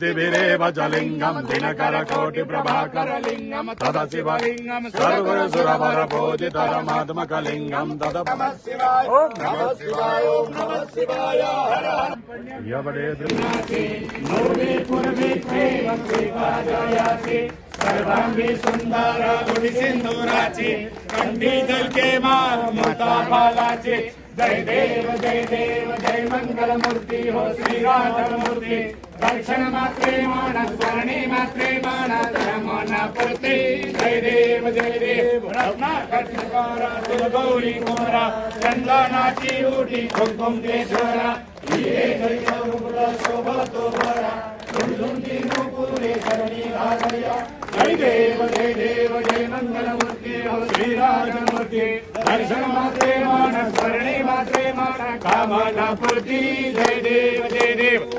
भक्तिभिरेव च लिङ्गम् दिनकरकोटिप्रभाकरलिङ्गम् तदशिवलिङ्गम् सर्वसुरवरपूजितरमात्मकलिङ्गम् तद ॐ नमः शिवाय ॐ नमः शिवाय यवडे नौवे पूर्वे सर्वांगी सुंदर गुणी सिंदूराची कंठी झलके माता बालाची जय देव जय मंगल मूर्ती हो श्रीराज मूर्ती दर्शन मात्रे मान स्मरणी मात्रे मान मन पुरते जय देव रत्नाकरा तुल गौरी कुमरा चंदनाची उठी कुमकुम केशरा शोभतो भरा पूरे करणी घालया जय देव जय मंगल मूर्ति हो श्रीराज मूर्ति दर्शन मात्रे मान स्मरणी मात्रे मान कामना पूर्ति जय देव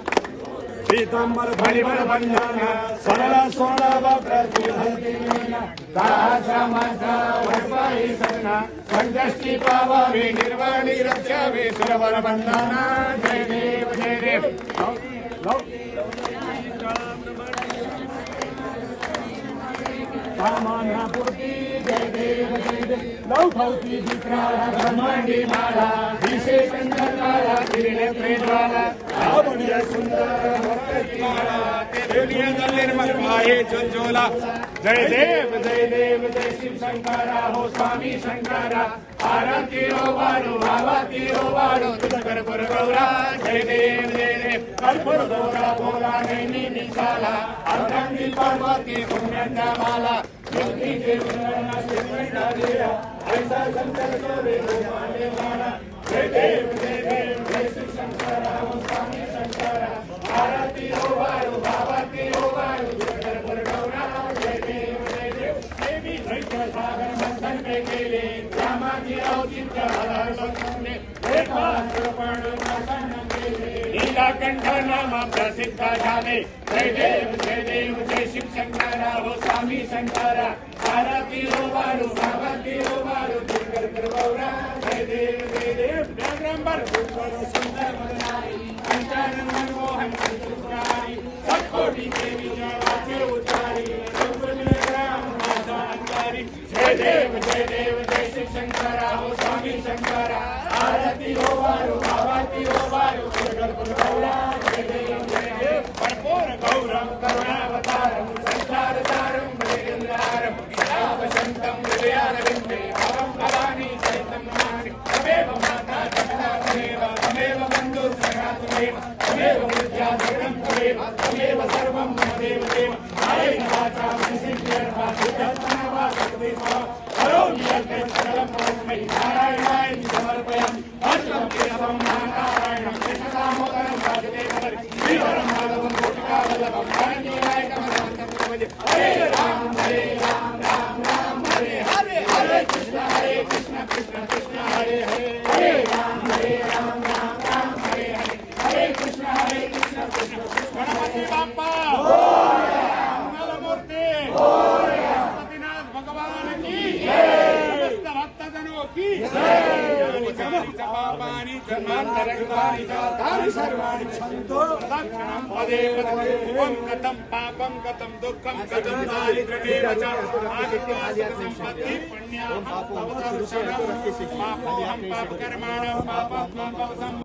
पीतांबर फणिवर बंधन सरल सोळाव प्रतिभूतीना दासामासा वरपाई सन्ना संकष्टी पावावे निर्वाणी रक्षावे सुरवर बंधना जय देव कामना पूर्ति जय देव लौकौती विक्राला ब्रह्मांडी माला दिशे कंदकाला किरणे प्रेमाला लावण्य सुंदर भक्ति माला तेलिया निर्मल भाए चंचोला जय देव जय शिव शंकरा हो स्वामी शंकरा आरती हो वारो भावती हो वारो कर्पूर गौरा जय देव कर्पूर गौरा बोला नैनी निशाला अर्धांगी पार्वती पुण्यंदा माला योगी देव ऐसा शंकर सोरे माने माला जय देव जय शिव शंकरा हो स्वामी शंकरा आरती हो वारो भावती हो वारो कर्पूर गौरा जय देव देवी दैत्य सागर मंथन पे गेले रामाजी औचित्य हरले एकमात्रपण नाशन केले नीलकंठ नाम प्रसिद्ध झाले जय देव जय शिव शंकरा हो स्वामी शंकरा आरती हो वारो भावती हो वारो कर्पूर गौरा जय देव व्याघ्रंबर सुंदर बनाई कंचन मनमोहन सुंदराई सतकोटी देवी जयाचे उतारी राम माता अंगारी जय देव जय शिव शंकरा हो स्वामी शंकरा आरती हो वारो भावती हो वारो कर्पूर गौरा जय देव कर्पूर गौरम करुणावतारम संसारतारम भजगंधारम वसंतम हृदयारविंदे भवं भवानी चैतन्य मानि तमेव माता जगता तमेव बन्धु सखा तमेव विद्या जगतं तमेव सर्वं मम देव नारायण वाचा मनसिद्ध्यर्था सिद्धत्मना सर्वेभा करोमि यज्ञं सकलं परस्मै नारायणाय समर्पयामि अष्टं केशवं नारायणं कृष्णदामोदरं वासुदेवं श्रीधरं माधवं कोटिकावल्लभं आनन्ददायकं हरे राम हरे राम हरे हरे कृष्ण कृष्ण कृष्ण हरे हरे राम हरे राम हरे हरे कृष्ण कृष्ण गणपति बाप्पा मंगल मूर्ति पशुपतिनाथ भगवान की समस्त भक्तजनों की पापानि जन्मान्तरकृतानि जातानि सर्वाणि क्षन्तु तत्क्षणं पदे पदे कथं पापं कथं दुःखं कथं दारिद्र्यमेव च आदित्यसम्पत्ति पुण्याः पापोऽहं पापकर्माणां पापं